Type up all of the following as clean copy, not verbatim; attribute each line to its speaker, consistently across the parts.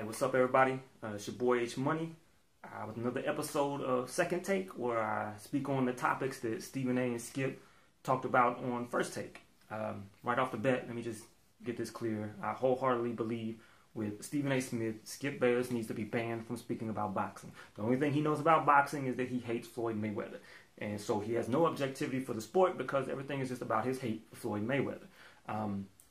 Speaker 1: Hey, what's up, everybody? It's your boy H Money with another episode of Second Take, where I speak on the topics that Stephen A. and Skip talked about on First Take. Right off the bat, let me just get this clear. I wholeheartedly believe with Stephen A. Smith, Skip Bayless needs to be banned from speaking about boxing. The only thing he knows about boxing is that he hates Floyd Mayweather. And so he has no objectivity for the sport because everything is just about his hate for Floyd Mayweather.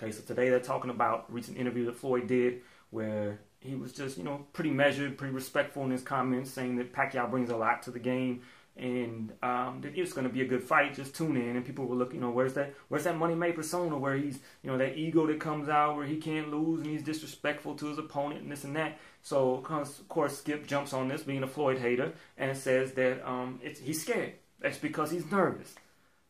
Speaker 1: Okay, so today they're talking about a recent interview that Floyd did where he was just, pretty measured, pretty respectful in his comments, saying that Pacquiao brings a lot to the game and that it's going to be a good fight. Just tune in. And people will look, where's that money-made persona where he's, that ego that comes out where he can't lose and he's disrespectful to his opponent and this and that. So, of course, Skip jumps on this, being a Floyd hater, and says that he's scared. That's because he's nervous.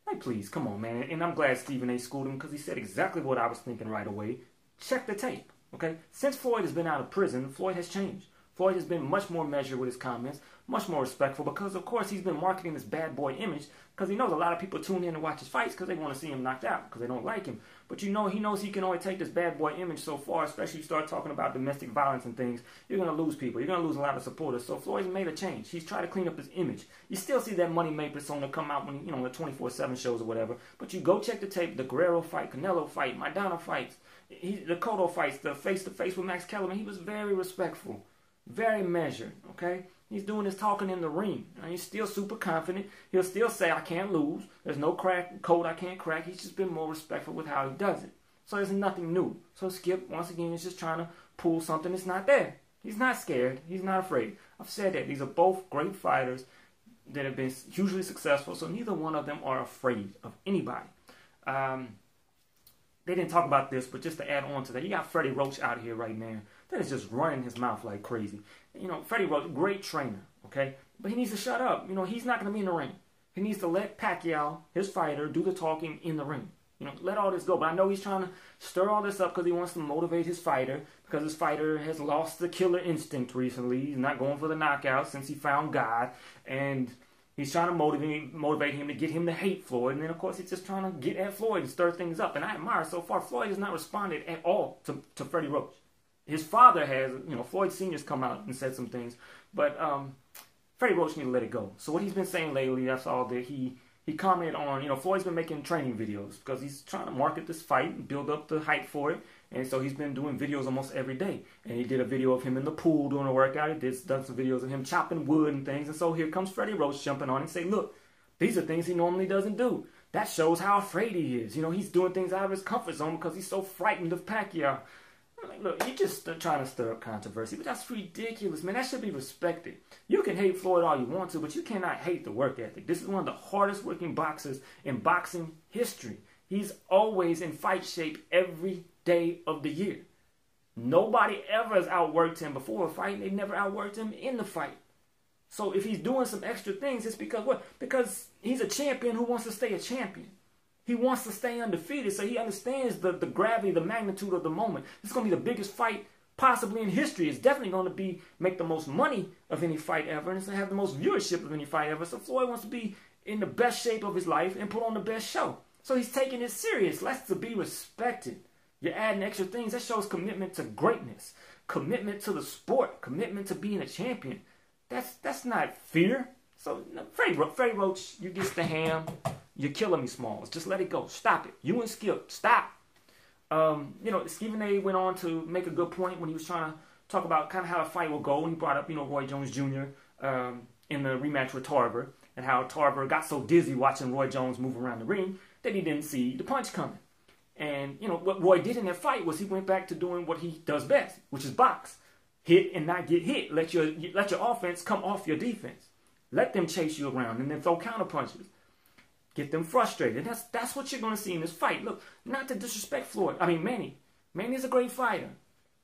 Speaker 1: Like, please, come on, man. And I'm glad Stephen A. schooled him because he said exactly what I was thinking right away. Check the tape, okay? Since Floyd has been out of prison, Floyd has changed. Floyd has been much more measured with his comments, much more respectful because, of course, he's been marketing this bad boy image because he knows a lot of people tune in to watch his fights because they want to see him knocked out because they don't like him. But he knows he can only take this bad boy image so far, especially if you start talking about domestic violence and things. You're going to lose people. You're going to lose a lot of supporters. So Floyd's made a change. He's tried to clean up his image. You still see that money-made persona come out when, the 24/7 shows or whatever. But you go check the tape, the Guerrero fight, Canelo fight, Maidana fights, the Cotto fights, the face-to-face with Max Kellerman. He was very respectful. Very measured, okay? He's doing his talking in the ring. He's still super confident. He'll still say, I can't lose. There's no code I can't crack. He's just been more respectful with how he does it. So there's nothing new. So Skip, once again, is just trying to pull something that's not there. He's not scared. He's not afraid. I've said that. These are both great fighters that have been hugely successful, so neither one of them are afraid of anybody. They didn't talk about this, but just to add on to that, you got Freddie Roach out here right now that is just running his mouth like crazy. Freddie Roach, great trainer, okay? But he needs to shut up. He's not going to be in the ring. He needs to let Pacquiao, his fighter, do the talking in the ring. Let all this go. But I know he's trying to stir all this up because he wants to motivate his fighter because his fighter has lost the killer instinct recently. He's not going for the knockout since he found God. And he's trying to motivate him to get him to hate Floyd. And then, of course, he's just trying to get at Floyd and stir things up. And I admire so far, Floyd has not responded at all to Freddie Roach. His father has, Floyd Sr.'s come out and said some things. But Freddie Roach need to let it go. So what he's been saying lately, that's all that he commented on, Floyd's been making training videos because he's trying to market this fight and build up the hype for it. And so he's been doing videos almost every day. And he did a video of him in the pool doing a workout. He done some videos of him chopping wood and things. And so here comes Freddie Roach jumping on and saying, look, these are things he normally doesn't do. That shows how afraid he is. He's doing things out of his comfort zone because he's so frightened of Pacquiao. Look, you're just trying to stir up controversy, but that's ridiculous, man. That should be respected. You can hate Floyd all you want to, but you cannot hate the work ethic. This is one of the hardest working boxers in boxing history. He's always in fight shape every day of the year. Nobody ever has outworked him before a fight, and they've never outworked him in the fight. So if he's doing some extra things, it's because what? Because he's a champion who wants to stay a champion. He wants to stay undefeated, so he understands the gravity, the magnitude of the moment. This is going to be the biggest fight possibly in history. It's definitely going to make the most money of any fight ever, and it's going to have the most viewership of any fight ever. So Floyd wants to be in the best shape of his life and put on the best show. So he's taking it serious. That's to be respected. You're adding extra things. That shows commitment to greatness, commitment to the sport, commitment to being a champion. That's not fear. So Freddie Roach, you get the ham. You're killing me, Smalls. Just let it go. Stop it. You and Skip, stop. Stephen A. went on to make a good point when he was trying to talk about kind of how the fight will go. And he brought up, Roy Jones Jr. In the rematch with Tarver and how Tarver got so dizzy watching Roy Jones move around the ring that he didn't see the punch coming. And, what Roy did in that fight was he went back to doing what he does best, which is box. Hit and not get hit. Let your offense come off your defense. Let them chase you around and then throw counter punches. Get them frustrated. That's what you're going to see in this fight. Look, not to disrespect Floyd. Manny. Manny's a great fighter.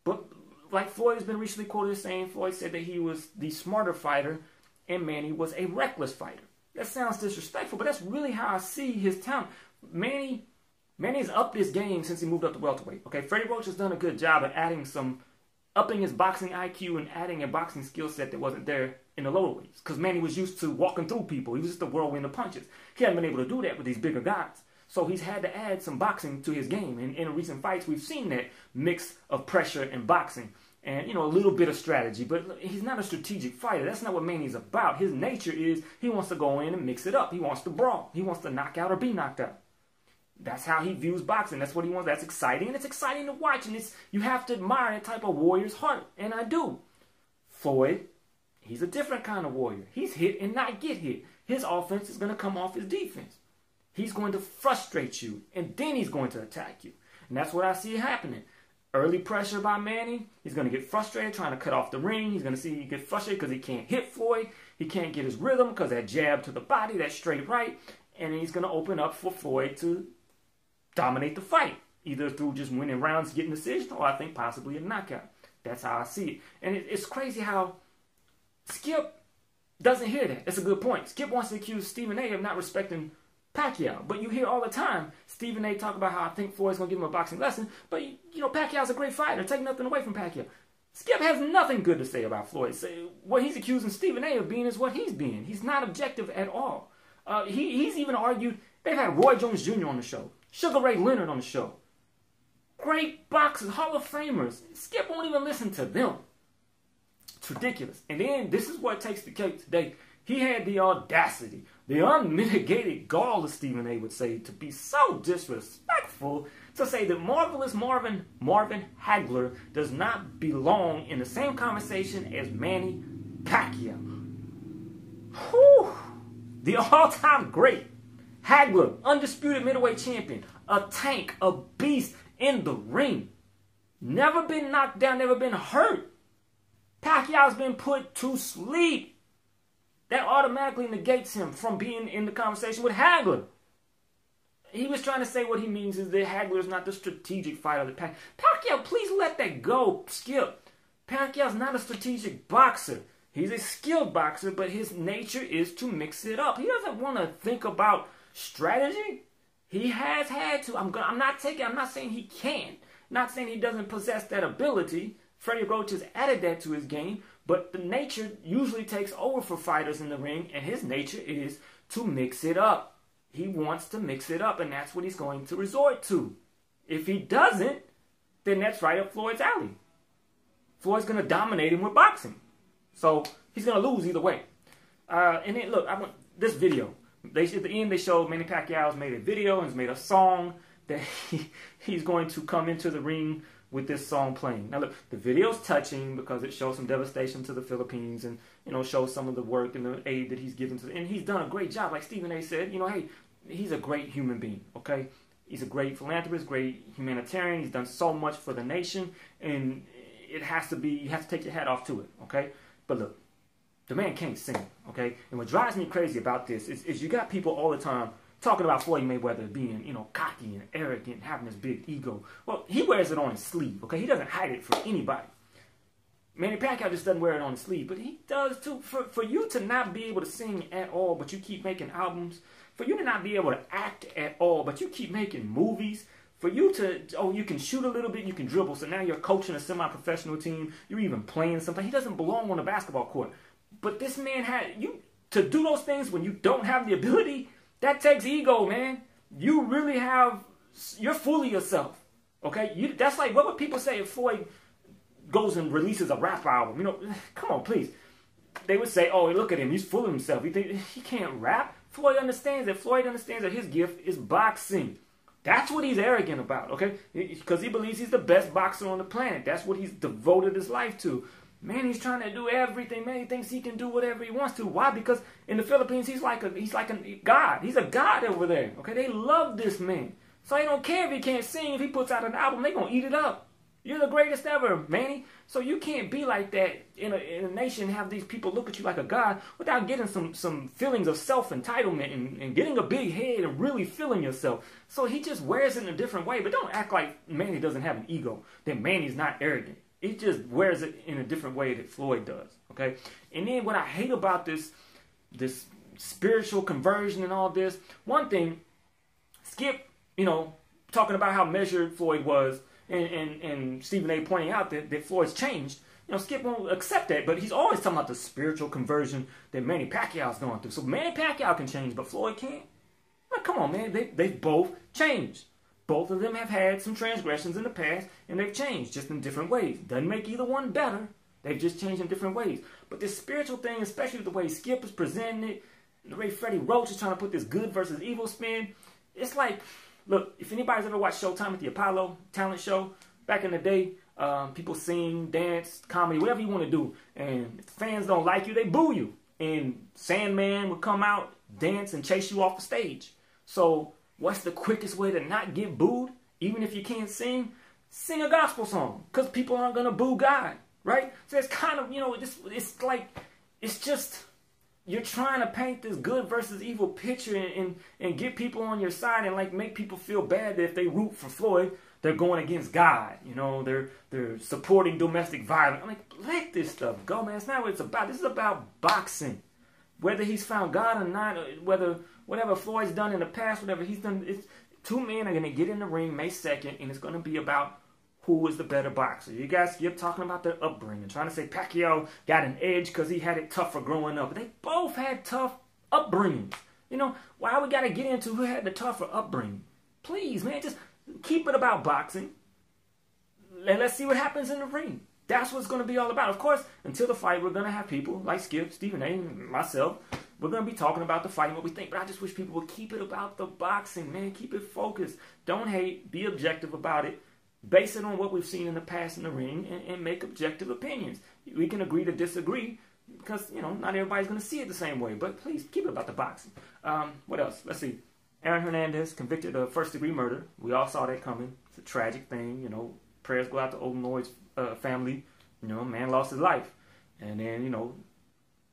Speaker 1: But like Floyd has been recently quoted as saying, Floyd said that he was the smarter fighter and Manny was a reckless fighter. That sounds disrespectful, but that's really how I see his talent. Manny's upped his game since he moved up to welterweight. Okay, Freddie Roach has done a good job at upping his boxing IQ and adding a boxing skill set that wasn't there in the lower weights. Because Manny was used to walking through people. He was just a whirlwind of punches. He hadn't been able to do that with these bigger guys. So he's had to add some boxing to his game. And in recent fights, we've seen that mix of pressure and boxing. and, you know, a little bit of strategy. But he's not a strategic fighter. That's not what Manny's about. His nature is he wants to go in and mix it up. He wants to brawl. He wants to knock out or be knocked out. That's how he views boxing. That's what he wants. That's exciting, and it's exciting to watch. And you have to admire that type of warrior's heart, and I do. Floyd, he's a different kind of warrior. He's hit and not get hit. His offense is going to come off his defense. He's going to frustrate you, and then he's going to attack you. And that's what I see happening. Early pressure by Manny. He's going to get frustrated trying to cut off the ring. He's going to see he get frustrated because he can't hit Floyd. He can't get his rhythm because that jab to the body, that straight right. And he's going to open up for Floyd to dominate the fight, either through just winning rounds, getting decisions, or I think possibly a knockout. That's how I see it. And it's crazy how Skip doesn't hear that. That's a good point. Skip wants to accuse Stephen A. of not respecting Pacquiao. But you hear all the time Stephen A. talk about how I think Floyd's going to give him a boxing lesson. But, you know, Pacquiao's a great fighter. Take nothing away from Pacquiao. Skip has nothing good to say about Floyd. What he's accusing Stephen A. of being is what he's being. He's not objective at all. He's even argued, they've had Roy Jones Jr. on the show. Sugar Ray Leonard on the show. Great boxers, Hall of Famers. Skip won't even listen to them. It's ridiculous. And then this is what takes the cake today. He had the audacity, the unmitigated gall, as Stephen A. would say, to be so disrespectful to say that Marvelous Marvin Hagler does not belong in the same conversation as Manny Pacquiao. Whew. The all-time great. Hagler, undisputed middleweight champion, a tank, a beast in the ring. Never been knocked down, never been hurt. Pacquiao's been put to sleep. That automatically negates him from being in the conversation with Hagler. He was trying to say what he means is that Hagler is not the strategic fighter that Pacquiao, please let that go, Skip. Pacquiao's not a strategic boxer. He's a skilled boxer, but his nature is to mix it up. He doesn't want to think about strategy. He has had to. I'm not saying he can't. Not saying he doesn't possess that ability. Freddie Roach has added that to his game, but the nature usually takes over for fighters in the ring, and his nature is to mix it up. He wants to mix it up, and that's what he's going to resort to. If he doesn't, then that's right up Floyd's alley. Floyd's going to dominate him with boxing. So he's going to lose either way. And then, look, I want this video. At the end, they showed Manny Pacquiao's made a video and has made a song that he's going to come into the ring with this song playing. Now, look, the video's touching because it shows some devastation to the Philippines and, you know, shows some of the work and the aid that he's given to. And he's done a great job. Like Stephen A. said, you know, hey, he's a great human being, okay? He's a great philanthropist, great humanitarian. He's done so much for the nation, and it has to be, you have to take your hat off to it, okay? But look, the man can't sing, okay? And what drives me crazy about this is you got people all the time talking about Floyd Mayweather being, you know, cocky and arrogant, having this big ego. Well, he wears it on his sleeve, okay? He doesn't hide it for anybody. Manny Pacquiao just doesn't wear it on his sleeve, but he does too. For you to not be able to sing at all, but you keep making albums, for you to not be able to act at all, but you keep making movies, for you to, oh, you can shoot a little bit, you can dribble, so now you're coaching a semi-professional team, you're even playing something. He doesn't belong on a basketball court. But this man to do those things when you don't have the ability, that takes ego, man. You really you're fooling yourself, okay? That's like, what would people say if Floyd goes and releases a rap album? You know, come on, please. They would say, oh, look at him, he's fooling himself. He can't rap. Floyd understands that his gift is boxing. That's what he's arrogant about, okay? Because he believes he's the best boxer on the planet. That's what he's devoted his life to. Man, he's trying to do everything. Man, he thinks he can do whatever he wants to. Why? Because in the Philippines, he's like a god. He's a god over there. Okay, they love this man. So they don't care if he can't sing. If he puts out an album, they're going to eat it up. You're the greatest ever, Manny. So you can't be like that in a nation and have these people look at you like a god without getting some feelings of self-entitlement and getting a big head and really feeling yourself. So he just wears it in a different way. But don't act like Manny doesn't have an ego, that Manny's not arrogant. He just wears it in a different way that Floyd does, okay? And then what I hate about this spiritual conversion and all this, one thing, Skip, you know, talking about how measured Floyd was, and Stephen A. pointing out that Floyd's changed. You know, Skip won't accept that, but he's always talking about the spiritual conversion that Manny Pacquiao's going through. So Manny Pacquiao can change, but Floyd can't? Like, come on, man. They both changed. Both of them have had some transgressions in the past, and they've changed just in different ways. Doesn't make either one better. They've just changed in different ways. But this spiritual thing, especially the way Skip is presenting it, the way Freddie Roach is trying to put this good versus evil spin, it's like, look, if anybody's ever watched Showtime at the Apollo talent show, back in the day, people sing, dance, comedy, whatever you want to do, and if the fans don't like you, they boo you. And Sandman would come out, dance, and chase you off the stage. So what's the quickest way to not get booed, even if you can't sing? Sing a gospel song, because people aren't going to boo God, right? So it's kind of, it's like, it's just, you're trying to paint this good versus evil picture and get people on your side and like make people feel bad that if they root for Floyd, they're going against God. They're supporting domestic violence. I'm like, let this stuff go, man. It's not what it's about. This is about boxing. Whether he's found God or not, whatever Floyd's done in the past, whatever he's done, two men are going to get in the ring May 2nd, and it's going to be about who is the better boxer. You guys keep talking about their upbringing, trying to say Pacquiao got an edge because he had it tougher growing up. But they both had tough upbringings. Why we got to get into who had the tougher upbringing? Please, man, just keep it about boxing. Let's see what happens in the ring. That's what it's going to be all about. Of course, until the fight, we're going to have people like Skip, Stephen A, and myself. We're going to be talking about the fight and what we think. But I just wish people would keep it about the boxing, man. Keep it focused. Don't hate. Be objective about it. Base it on what we've seen in the past in the ring and make objective opinions. We can agree to disagree because, not everybody's going to see it the same way. But please, keep it about the boxing. What else? Let's see. Aaron Hernandez convicted of first-degree murder. We all saw that coming. It's a tragic thing. Prayers go out to Olinoy's family. Man lost his life. And then,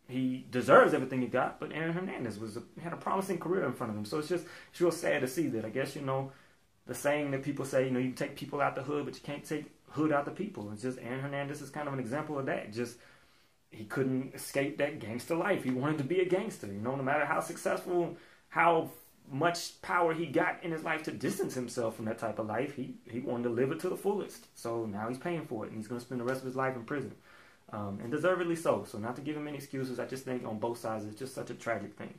Speaker 1: he deserves everything he got. But Aaron Hernandez had a promising career in front of him. So it's real sad to see that. I guess, the saying that people say, you can take people out the hood, but you can't take hood out the people. It's just Aaron Hernandez is kind of an example of that. Just he couldn't escape that gangster life. He wanted to be a gangster. No matter how successful, how much power he got in his life to distance himself from that type of life, he wanted to live it to the fullest. So now he's paying for it, and he's going to spend the rest of his life in prison. And deservedly so. So not to give him any excuses, I just think on both sides it's just such a tragic thing.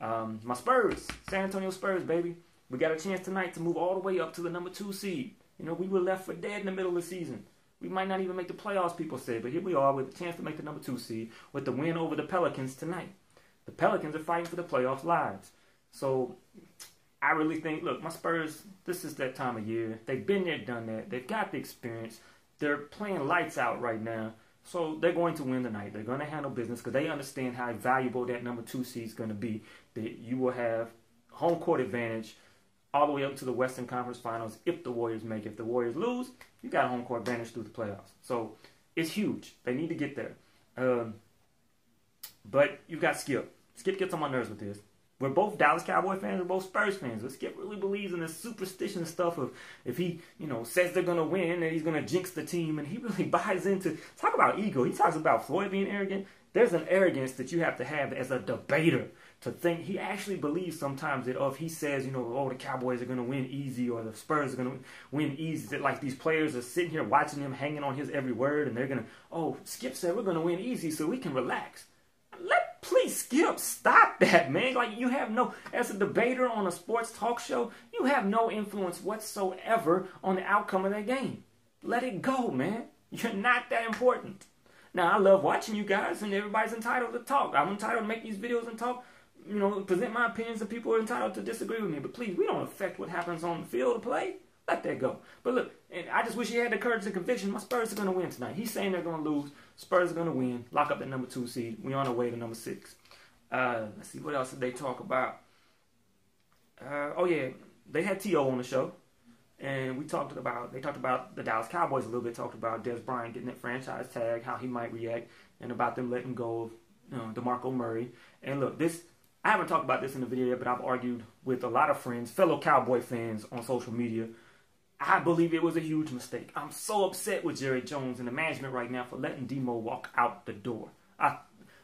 Speaker 1: My Spurs, San Antonio Spurs, baby. We got a chance tonight to move all the way up to the number 2 seed. We were left for dead in the middle of the season. We might not even make the playoffs, people say, but here we are with a chance to make the number 2 seed with the win over the Pelicans tonight. The Pelicans are fighting for the playoffs lives. So I really think, look, my Spurs, this is that time of year. They've been there, done that. They've got the experience. They're playing lights out right now. So they're going to win tonight. They're going to handle business because they understand how valuable that number 2 seed is going to be. That you will have home court advantage all the way up to the Western Conference Finals if the Warriors make it. If the Warriors lose, you got home court advantage through the playoffs. So it's huge. They need to get there. But you've got Skip. Skip gets on my nerves with this. We're both Dallas Cowboy fans. We're both Spurs fans. But Skip really believes in this superstition stuff of if he, says they're going to win, that he's going to jinx the team. And he really buys into, talk about ego. He talks about Floyd being arrogant. There's an arrogance that you have to have as a debater to think he actually believes sometimes that if he says, the Cowboys are going to win easy or the Spurs are going to win easy, that like these players are sitting here watching him, hanging on his every word, and they're going to, Skip said we're going to win easy so we can relax. Please, Skip, stop that, man. Like, you have as a debater on a sports talk show, you have no influence whatsoever on the outcome of that game. Let it go, man. You're not that important. Now, I love watching you guys, and everybody's entitled to talk. I'm entitled to make these videos and talk, present my opinions, and people are entitled to disagree with me. But please, we don't affect what happens on the field of play. Let that go. But look, and I just wish he had the courage and conviction. My Spurs are going to win tonight. He's saying they're going to lose. Spurs are going to win. Lock up that number 2 seed. We're on our way to number 6. Let's see, what else did they talk about? They had T.O. on the show. And they talked about the Dallas Cowboys a little bit, talked about Des Bryant getting that franchise tag, how he might react, and about them letting go of DeMarco Murray. And look, I haven't talked about this in the video yet, but I've argued with a lot of friends, fellow Cowboy fans on social media. I believe it was a huge mistake. I'm so upset with Jerry Jones and the management right now for letting Demo walk out the door.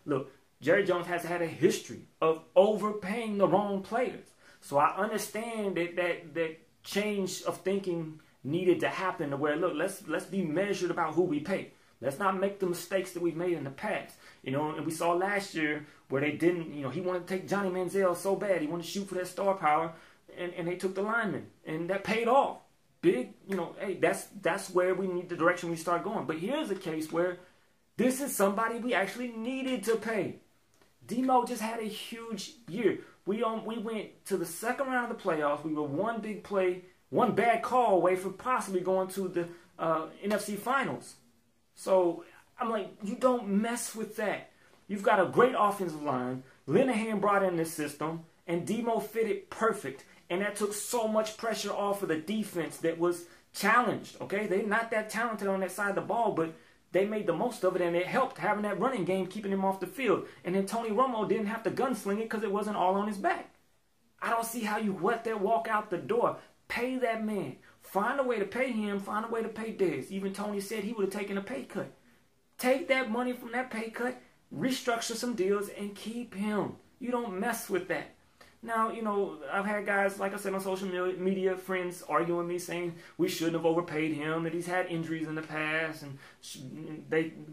Speaker 1: Look, Jerry Jones has had a history of overpaying the wrong players. So I understand that change of thinking needed to happen to where, look, let's be measured about who we pay. Let's not make the mistakes that we've made in the past. And we saw last year where they didn't, he wanted to take Johnny Manziel so bad. He wanted to shoot for that star power. and they took the lineman, and that paid off. Big, hey, that's where we need the direction we start going. But here's a case where this is somebody we actually needed to pay. Demo just had a huge year. We went to the second round of the playoffs. We were one big play, one bad call away from possibly going to the NFC Finals. So I'm like, you don't mess with that. You've got a great offensive line. Linehan brought in this system, and Demo fitted perfect. And that took so much pressure off of the defense that was challenged. Okay, they're not that talented on that side of the ball, but they made the most of it, and it helped having that running game, keeping him off the field. And then Tony Romo didn't have to gunsling it because it wasn't all on his back. I don't see how you let that walk out the door. Pay that man. Find a way to pay him. Find a way to pay Dez. Even Tony said he would have taken a pay cut. Take that money from that pay cut, restructure some deals, and keep him. You don't mess with that. Now, I've had guys, like I said, on social media, friends arguing with me saying we shouldn't have overpaid him, that he's had injuries in the past, and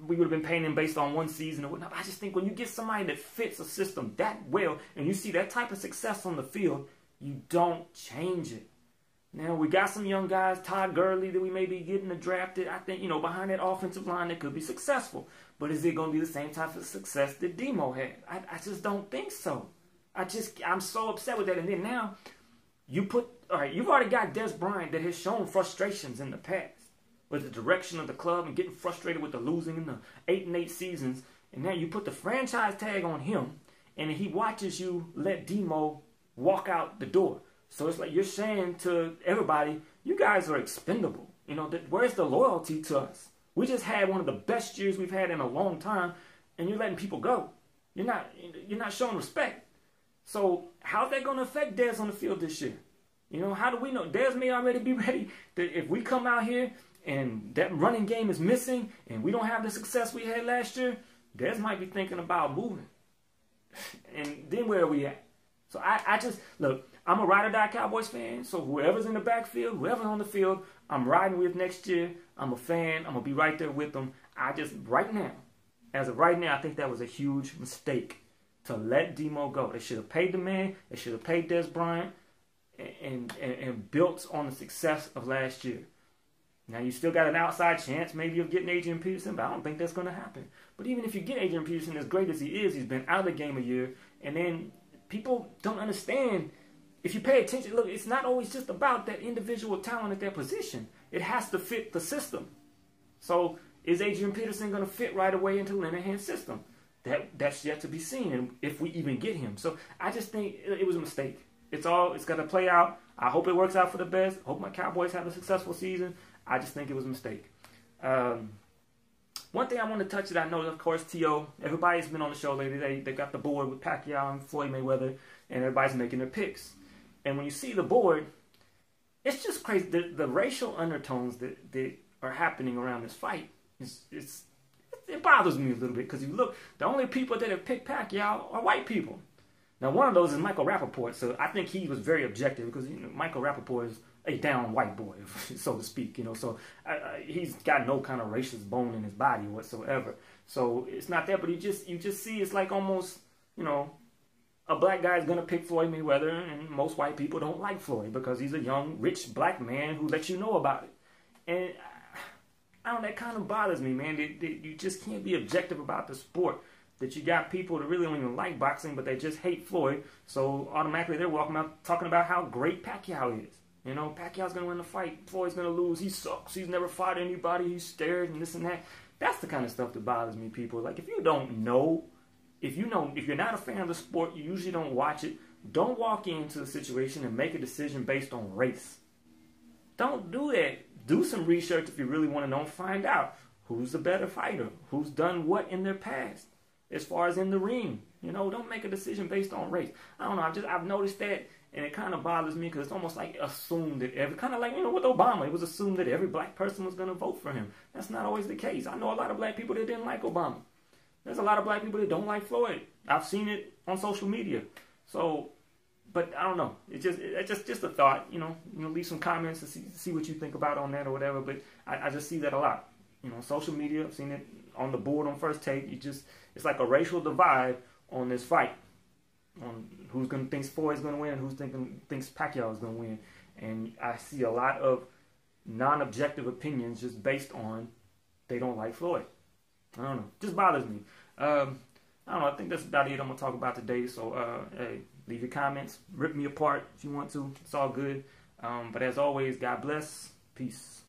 Speaker 1: we would have been paying him based on one season or whatnot. I just think when you get somebody that fits a system that well, and you see that type of success on the field, you don't change it. Now, we got some young guys, Todd Gurley, that we may be getting drafted. I think, behind that offensive line that could be successful. But is it going to be the same type of success that Demo had? I just don't think so. I'm so upset with that. And then now, you've already got Dez Bryant that has shown frustrations in the past with the direction of the club and getting frustrated with the losing in the 8-8 seasons. And now you put the franchise tag on him, and he watches you let Demo walk out the door. So it's like you're saying to everybody, you guys are expendable. Where's the loyalty to us? We just had one of the best years we've had in a long time, and you're letting people go. You're not showing respect. So how's that going to affect Dez on the field this year? How do we know? Dez may already be ready that if we come out here and that running game is missing and we don't have the success we had last year, Dez might be thinking about moving. And then where are we at? So I just, look, I'm a ride or die Cowboys fan. So whoever's in the backfield, whoever's on the field, I'm riding with next year. I'm a fan. I'm going to be right there with them. As of right now, I think that was a huge mistake to let Demo go. They should have paid the man. They should have paid Dez Bryant and built on the success of last year. Now, you still got an outside chance maybe of getting Adrian Peterson, but I don't think that's going to happen. But even if you get Adrian Peterson, as great as he is, he's been out of the game a year. And then people don't understand. If you pay attention, look, it's not always just about that individual talent at that position. It has to fit the system. So is Adrian Peterson going to fit right away into Linehan's system? That's yet to be seen, and if we even get him. So I just think it was a mistake. It's got to play out. I hope it works out for the best. I hope my Cowboys have a successful season. I just think it was a mistake. One thing I want to touch that I know, of course, T.O., everybody's been on the show lately. They got the board with Pacquiao and Floyd Mayweather, and everybody's making their picks. And when you see the board, it's just crazy. The racial undertones that are happening around this fight, it bothers me a little bit because you look, the only people that have picked Pacquiao are white people. Now, one of those is Michael Rappaport, so I think he was very objective because Michael Rappaport is a down white boy, so to speak. So he's got no kind of racist bone in his body whatsoever. So it's not that, but you just see it's like almost a black guy is gonna pick Floyd Mayweather, and most white people don't like Floyd because he's a young, rich black man who lets you know about it, and that kind of bothers me, man. You just can't be objective about the sport. That you got people that really don't even like boxing, but they just hate Floyd. So automatically they're walking out talking about how great Pacquiao is. Pacquiao's going to win the fight. Floyd's going to lose. He sucks. He's never fought anybody. He's scared and this and that. That's the kind of stuff that bothers me, people. Like, if you don't know, if you're not a fan of the sport, you usually don't watch it. Don't walk into the situation and make a decision based on race. Don't do that. Do some research if you really want to know. Find out who's the better fighter, who's done what in their past, as far as in the ring. Don't make a decision based on race. I don't know. I've noticed that, and it kind of bothers me because it's almost like assumed that kind of like with Obama, it was assumed that every black person was going to vote for him. That's not always the case. I know a lot of black people that didn't like Obama. There's a lot of black people that don't like Floyd. I've seen it on social media. So. But I don't know. It's just a thought. Leave some comments to see what you think about on that or whatever. But I just see that a lot. Social media. I've seen it on the board on First Take. It's like a racial divide on this fight. on who's going to think Floyd's going to win and who's thinks Pacquiao is going to win. And I see a lot of non-objective opinions just based on they don't like Floyd. I don't know. Just bothers me. I don't know. I think that's about it I'm going to talk about today. So, hey, leave your comments. Rip me apart if you want to. It's all good. But as always, God bless. Peace.